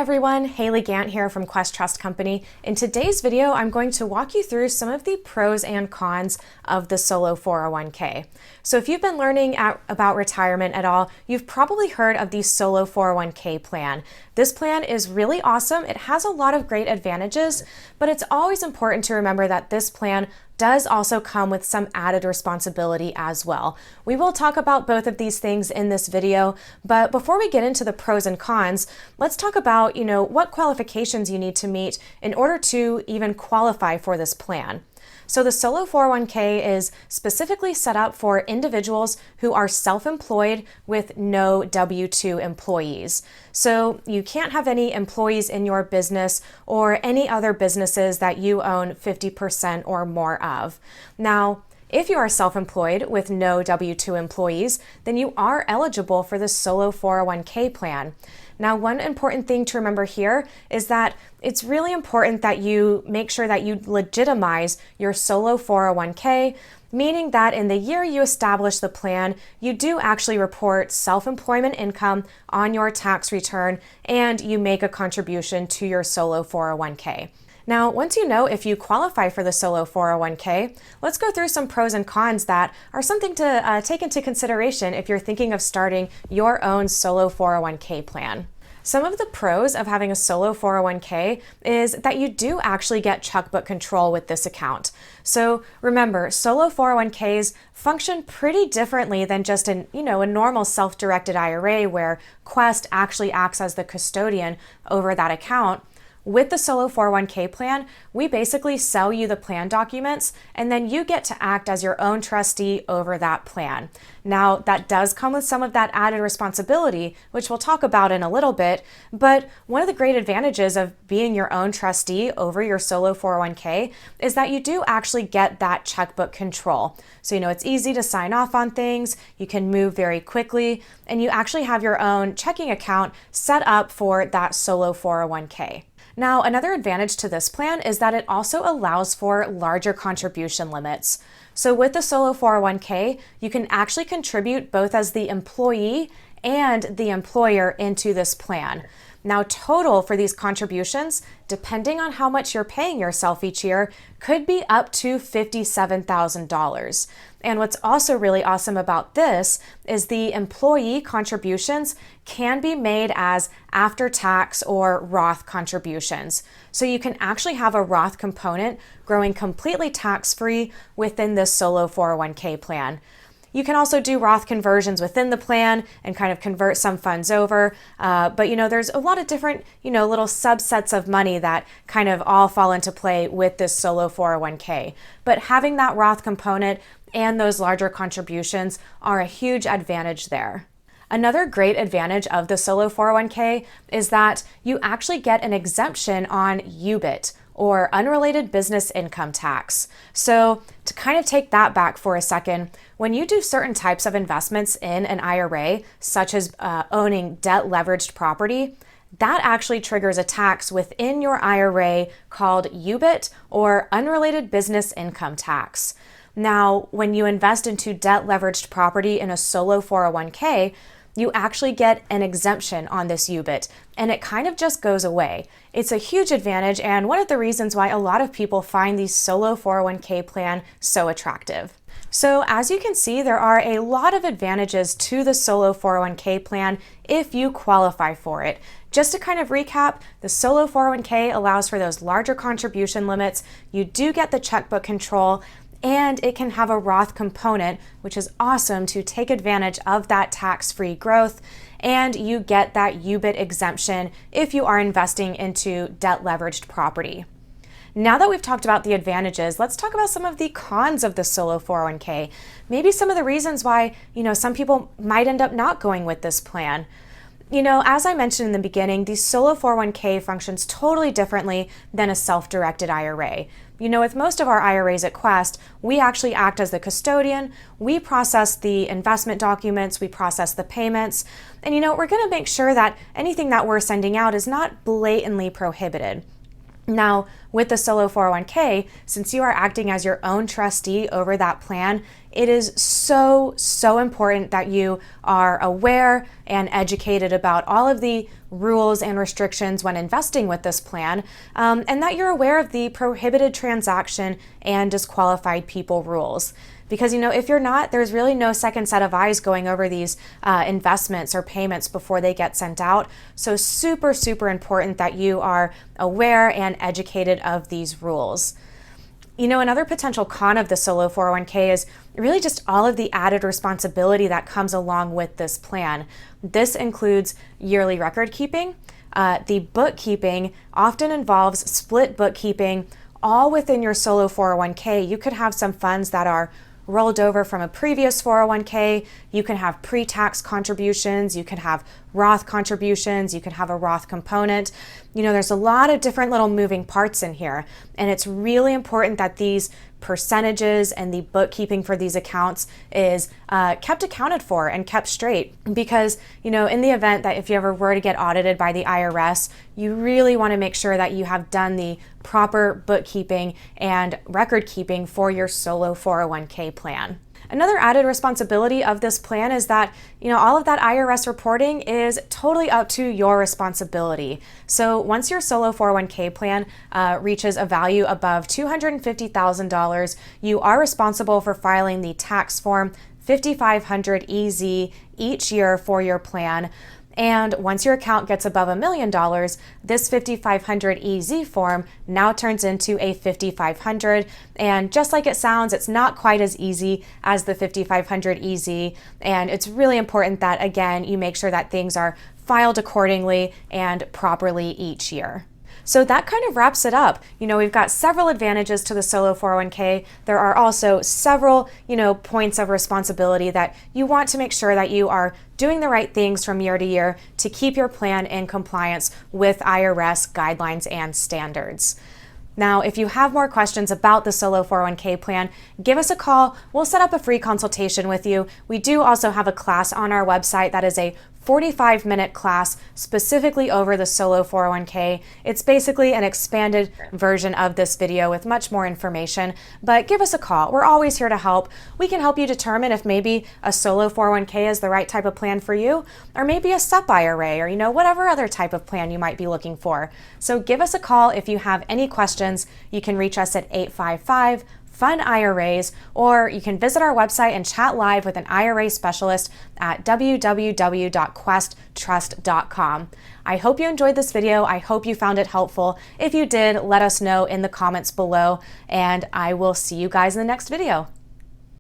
everyone, Haley Gant here from Quest Trust Company. In today's video, I'm going to walk you through some of the pros and cons of the solo 401k. So if you've been learning about retirement at all, you've probably heard of the solo 401k plan. This plan is really awesome. It has a lot of great advantages, but it's always important to remember that this plan does also come with some added responsibility as well. We will talk about both of these things in this video, but before we get into the pros and cons, let's talk about, what qualifications you need to meet in order to even qualify for this plan. So the solo 401k is specifically set up for individuals who are self-employed with no W-2 employees. So you can't have any employees in your business or any other businesses that you own 50% or more of. Now, if you are self-employed with no W-2 employees, then you are eligible for the solo 401k plan. Now, one important thing to remember here is that it's really important that you make sure that you legitimize your solo 401k, meaning that in the year you establish the plan, you do actually report self-employment income on your tax return and you make a contribution to your solo 401k. Now, once you know if you qualify for the solo 401k, let's go through some pros and cons that are something to take into consideration if you're thinking of starting your own solo 401k plan. Some of the pros of having a solo 401k is that you do actually get checkbook control with this account. So remember, solo 401ks function pretty differently than just a normal self-directed IRA where Quest actually acts as the custodian over that account. With the solo 401k plan, we basically sell you the plan documents and then you get to act as your own trustee over that plan. Now, that does come with some of that added responsibility, which we'll talk about in a little bit, but one of the great advantages of being your own trustee over your solo 401k is that you do actually get that checkbook control. So, it's easy to sign off on things, you can move very quickly, and you actually have your own checking account set up for that solo 401k. Now, another advantage to this plan is that it also allows for larger contribution limits. So with the solo 401k, you can actually contribute both as the employee and the employer into this plan. Now, total for these contributions, depending on how much you're paying yourself each year, could be up to $57,000. And what's also really awesome about this is the employee contributions can be made as after-tax or Roth contributions. So you can actually have a Roth component growing completely tax-free within this solo 401k plan. You can also do Roth conversions within the plan and kind of convert some funds over. But there's a lot of different, little subsets of money that kind of all fall into play with this solo 401k. But having that Roth component and those larger contributions are a huge advantage there. Another great advantage of the solo 401k is that you actually get an exemption on UBIT, or unrelated business income tax. So to kind of take that back for a second, when you do certain types of investments in an IRA, such as owning debt leveraged property, that actually triggers a tax within your IRA called UBIT, or unrelated business income tax. Now, when you invest into debt leveraged property in a solo 401k, you actually get an exemption on this UBIT, and it kind of just goes away. It's a huge advantage and one of the reasons why a lot of people find the solo 401k plan so attractive. So as you can see, there are a lot of advantages to the solo 401k plan if you qualify for it. Just to kind of recap, the solo 401k allows for those larger contribution limits. You do get the checkbook control, and it can have a Roth component, which is awesome to take advantage of that tax-free growth, and you get that UBIT exemption if you are investing into debt leveraged property. Now that we've talked about the advantages, let's talk about some of the cons of the solo 401k. Maybe some of the reasons why, some people might end up not going with this plan. As I mentioned in the beginning, the solo 401k functions totally differently than a self-directed IRA. With most of our IRAs at Quest, we actually act as the custodian, we process the investment documents, we process the payments, and we're going to make sure that anything that we're sending out is not blatantly prohibited. Now, With the solo 401k, since you are acting as your own trustee over that plan, it is so important that you are aware and educated about all of the rules and restrictions when investing with this plan, and that you're aware of the prohibited transaction and disqualified people rules. Because, if you're not, there's really no second set of eyes going over these investments or payments before they get sent out. So super important that you are aware and educated of these rules. Another potential con of the solo 401k is really just all of the added responsibility that comes along with this plan. This includes yearly record keeping. The bookkeeping often involves split bookkeeping all within your solo 401k. You could have some funds that are rolled over from a previous 401k. You can have pre-tax contributions. You could have Roth contributions. You could have a Roth component. There's a lot of different little moving parts in here. And it's really important that these percentages and the bookkeeping for these accounts is kept accounted for and kept straight. Because, in the event that if you ever were to get audited by the IRS, you really want to make sure that you have done the proper bookkeeping and record keeping for your solo 401k plan. Another added responsibility of this plan is that, all of that IRS reporting is totally up to your responsibility. So once your solo 401k plan reaches a value above $250,000, you are responsible for filing the tax form 5500EZ each year for your plan. And once your account gets above $1 million, this 5500EZ form now turns into a 5500. And just like it sounds, it's not quite as easy as the 5500EZ. And it's really important that, again, you make sure that things are filed accordingly and properly each year. So that kind of wraps it up. We've got several advantages to the solo 401k. There are also several, points of responsibility that you want to make sure that you are doing the right things from year to year to keep your plan in compliance with IRS guidelines and standards. Now, if you have more questions about the solo 401k plan, give us a call. We'll set up a free consultation with you. We do also have a class on our website that is a 45-minute class specifically over the solo 401k. It's basically an expanded version of this video with much more information, but give us a call. We're always here to help. We can help you determine if maybe a solo 401k is the right type of plan for you, or maybe a SEP IRA, or whatever other type of plan you might be looking for. So give us a call if you have any questions. You can reach us at 855 Fun IRAs, or you can visit our website and chat live with an IRA specialist at www.questtrust.com. I hope you enjoyed this video. I hope you found it helpful. If you did, let us know in the comments below, and I will see you guys in the next video.